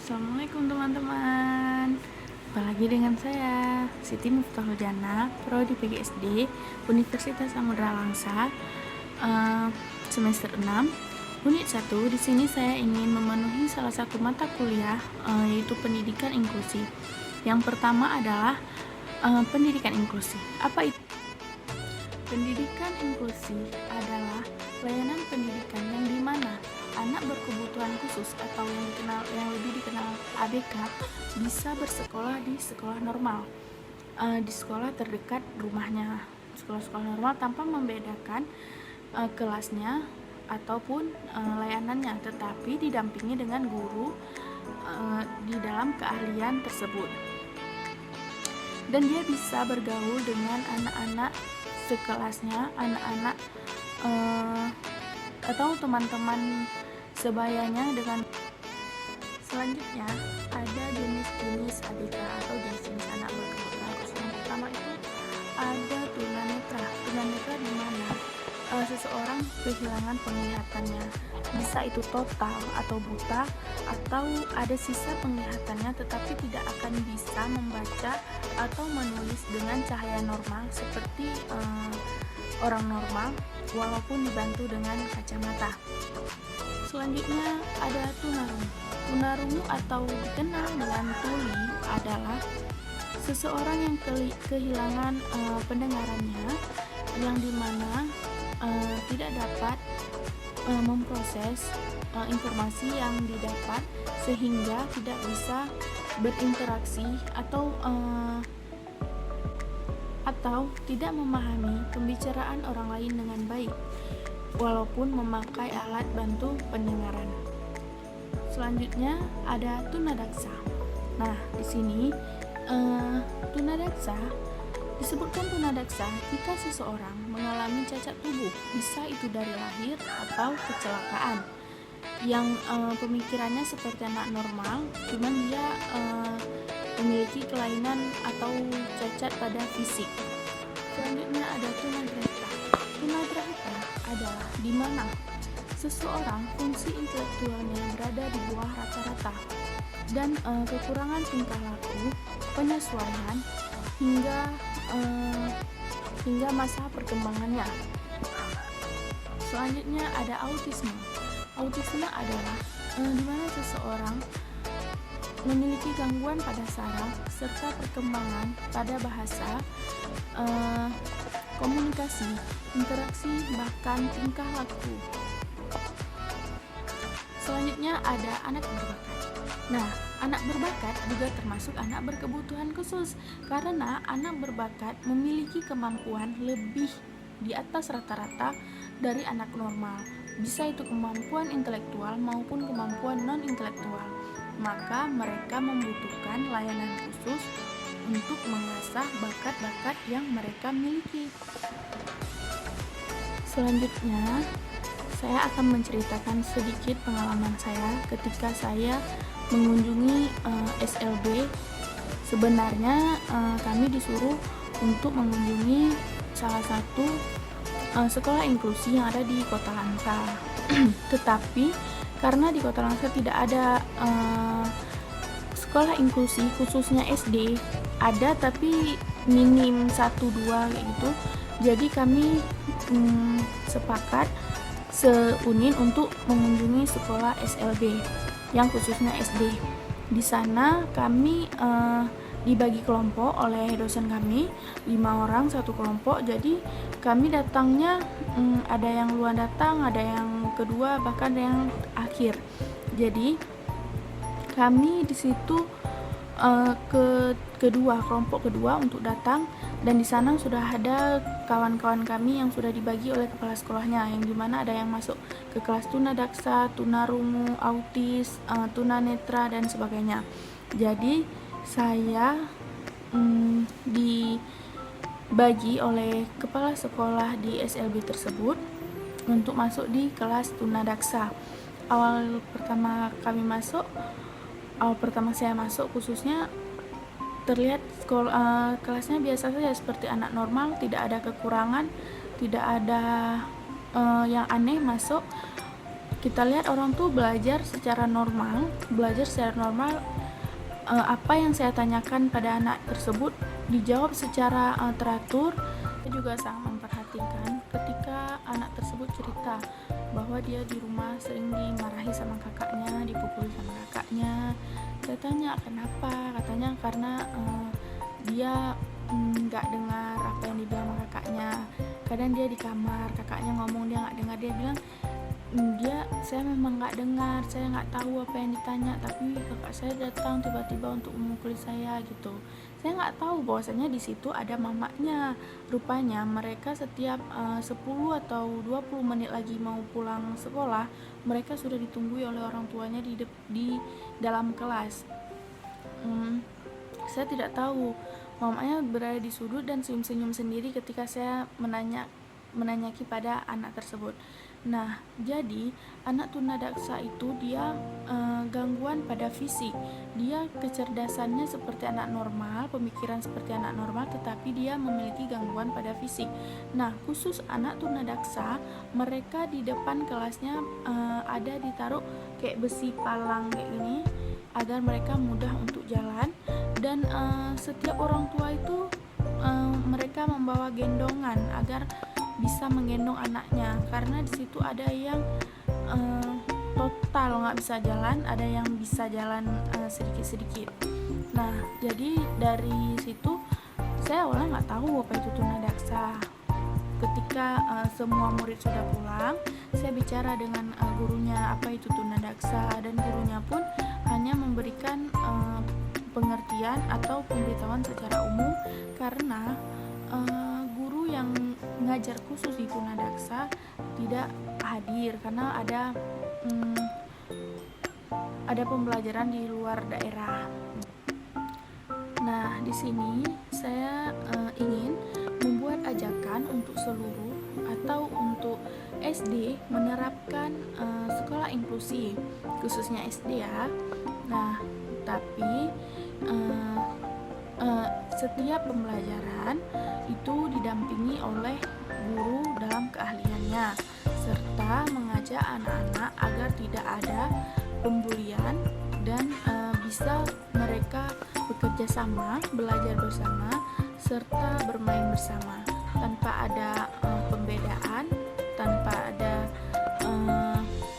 Assalamualaikum teman-teman. Apalagi dengan saya Siti Miftahul Jannah, Prodi PGSD Universitas Samudra Langsa, semester 6, unit 1. Di sini saya ingin memenuhi salah satu mata kuliah, yaitu pendidikan inklusi. Yang pertama adalah pendidikan inklusi. Apa itu? Pendidikan inklusi adalah layanan pendidikan yang dimana anak berkebutuhan khusus atau yang lebih dikenal ABK bisa bersekolah di sekolah normal, di sekolah terdekat rumahnya, sekolah-sekolah normal tanpa membedakan kelasnya ataupun layanannya, tetapi didampingi dengan guru di dalam keahlian tersebut, dan dia bisa bergaul dengan anak-anak sekelasnya, anak-anak atau teman-teman sebayanya. Dengan selanjutnya ada jenis-jenis ABK atau jenis-jenis anak berkebutuhan khusus. Yang pertama itu ada tunanetra. Tunanetra di mana seseorang kehilangan penglihatannya, bisa itu total atau buta, atau ada sisa penglihatannya tetapi tidak akan bisa membaca atau menulis dengan cahaya normal seperti orang normal walaupun dibantu dengan kacamata. Selanjutnya ada tunarungu. Tunarungu atau dikenal dengan tuli adalah seseorang yang kehilangan pendengarannya, yang dimana tidak dapat memproses informasi yang didapat sehingga tidak bisa berinteraksi atau tidak memahami pembicaraan orang lain dengan baik walaupun memakai alat bantu pendengaran. Selanjutnya ada tunadaksa. Nah, di sini tunadaksa disebutkan tunadaksa jika seseorang mengalami cacat tubuh, bisa itu dari lahir atau kecelakaan, yang pemikirannya seperti anak normal, cuman dia memiliki kelainan atau cacat pada fisik. Selanjutnya ada tunagrahita. Tunagrahita adalah di mana seseorang fungsi intelektualnya berada di bawah rata-rata dan kekurangan tingkah laku, penyesuaian hingga masa perkembangannya. Selanjutnya ada autisme. Autisme adalah di mana seseorang memiliki gangguan pada saraf serta perkembangan pada bahasa, komunikasi, interaksi, bahkan tingkah laku. Selanjutnya ada anak berbakat. Nah, anak berbakat juga termasuk anak berkebutuhan khusus, karena anak berbakat memiliki kemampuan lebih di atas rata-rata dari anak normal, bisa itu kemampuan intelektual maupun kemampuan non-intelektual. Maka mereka membutuhkan layanan khusus untuk mengasah bakat-bakat yang mereka miliki. Selanjutnya, saya akan menceritakan sedikit pengalaman saya ketika saya mengunjungi SLB. Sebenarnya kami disuruh untuk mengunjungi salah satu sekolah inklusi yang ada di Kota Langsa. Tetapi karena di Kota Langsa tidak ada sekolah inklusi khususnya SD, ada tapi minim 1-2 kayak gitu. Jadi kami sepakat seunit untuk mengunjungi sekolah SLB yang khususnya SD. Di sana kami dibagi kelompok oleh dosen kami, 5 orang satu kelompok. Jadi kami datangnya ada yang duluan datang, ada yang kedua, bahkan ada yang akhir. Jadi kami di situ kelompok kedua untuk datang, dan di sana sudah ada kawan-kawan kami yang sudah dibagi oleh kepala sekolahnya, yang dimana ada yang masuk ke kelas tunadaksa, tunarungu, autis, tunanetra dan sebagainya. Jadi saya dibagi oleh kepala sekolah di SLB tersebut untuk masuk di kelas tunadaksa. Awal pertama saya masuk khususnya terlihat kelasnya biasa saja seperti anak normal, tidak ada kekurangan, tidak ada yang aneh masuk. kita lihat orang tuh belajar secara normal, apa yang saya tanyakan pada anak tersebut dijawab secara teratur. Saya juga sangat memperhatikan ketika anak tersebut cerita bahwa dia di rumah sering dimarahi sama kakaknya, dipukuli sama kakaknya. Saya tanya kenapa, katanya karena dia nggak dengar apa yang dibilang sama kakaknya. Kadang dia di kamar, kakaknya ngomong dia nggak dengar, dia bilang saya memang nggak dengar, saya nggak tahu apa yang ditanya, tapi kakak saya datang tiba-tiba untuk memukuli saya gitu. Saya nggak tahu bahwasanya di situ ada mamaknya. Rupanya mereka setiap 10 atau 20 menit lagi mau pulang sekolah, mereka sudah ditunggu oleh orang tuanya di dalam kelas. Saya tidak tahu, mamanya berada di sudut dan senyum-senyum sendiri ketika saya menanyaki pada anak tersebut. Nah, jadi anak tunadaksa itu dia gangguan pada fisik. Dia kecerdasannya seperti anak normal, pemikiran seperti anak normal, tetapi dia memiliki gangguan pada fisik. Nah, khusus anak tunadaksa, mereka di depan kelasnya ada ditaruh kayak besi palang kayak gini agar mereka mudah untuk jalan, dan setiap orang tua itu mereka membawa gendongan agar bisa menggendong anaknya, karena di situ ada yang total nggak bisa jalan, ada yang bisa jalan sedikit-sedikit. Nah, jadi dari situ saya awalnya nggak tahu apa itu tunadaksa. Ketika semua murid sudah pulang, saya bicara dengan gurunya apa itu tunadaksa, dan gurunya pun hanya memberikan pengertian atau pemberitahuan secara umum, karena guru yang ngajar khusus di tunadaksa tidak hadir karena ada pembelajaran di luar daerah. Nah, di sini saya ingin membuat ajakan untuk seluruh atau untuk SD menerapkan sekolah inklusi, khususnya SD ya. Nah, tapi setiap pembelajaran itu didampingi oleh guru dalam keahliannya, serta mengajak anak-anak agar tidak ada pembulian dan bisa mereka bekerja sama, belajar bersama, serta bermain bersama tanpa ada pembedaan, tanpa ada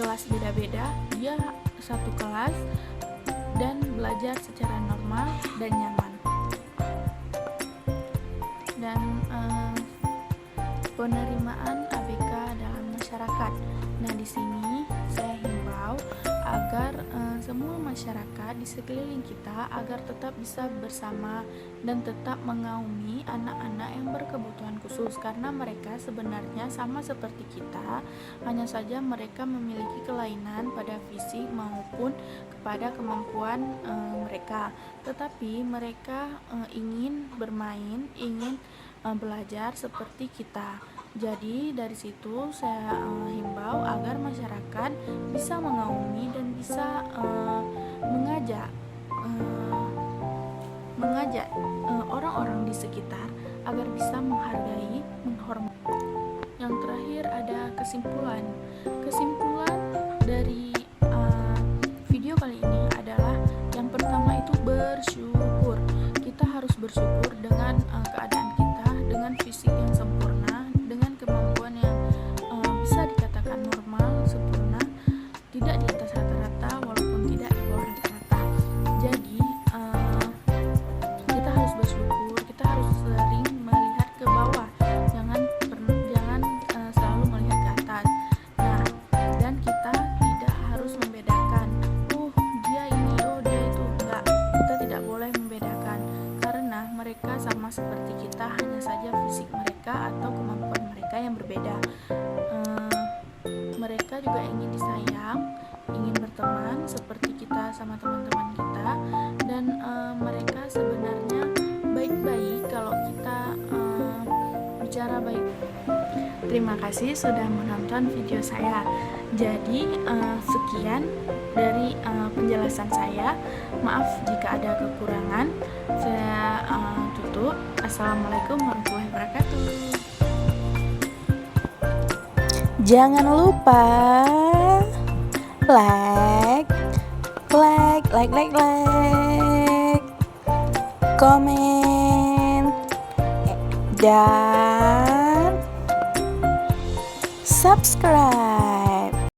kelas beda-beda. Dia satu kelas dan belajar secara normal dan nyaman. Dan penerimaan ABK dalam masyarakat. Nah, di sini saya himbau agar semua masyarakat di sekeliling kita agar tetap bisa bersama dan tetap mengayomi anak-anak yang berkebutuhan khusus, karena mereka sebenarnya sama seperti kita, hanya saja mereka memiliki kelainan pada fisik maupun kepada kemampuan mereka, tetapi mereka ingin bermain, ingin belajar seperti kita. Jadi dari situ saya himbau agar masyarakat bisa mengayomi dan bisa mengajak orang-orang di sekitar agar bisa menghargai, menghormati. Yang terakhir ada kesimpulan dari video kali ini adalah yang pertama itu bersyukur. Kita harus bersyukur dengan keadaan kita, dengan fisik yang sempurna, dengan kemampuan yang bisa dikatakan normal, sempurna, tidak di atas rata-rata walaupun tidak di bawah rata-rata. Jadi kita harus bersyukur, kita harus sering melihat ke bawah, jangan selalu melihat ke atas. Nah, dan kita tidak harus membedakan, dia ini, dia itu, enggak. Kita tidak boleh membedakan karena mereka sama seperti kita, hanya saja fisik mereka atau kemampuan mereka yang berbeda. Mereka juga ingin disayang, ingin berteman seperti kita sama teman-teman kita, dan mereka sebenarnya baik-baik kalau kita bicara baik. Terima kasih sudah menonton video saya. Jadi sekian dari penjelasan saya. Maaf jika ada kekurangan. Saya tutup. Assalamualaikum warahmatullahi wabarakatuh. Jangan lupa like, komen, dan subscribe.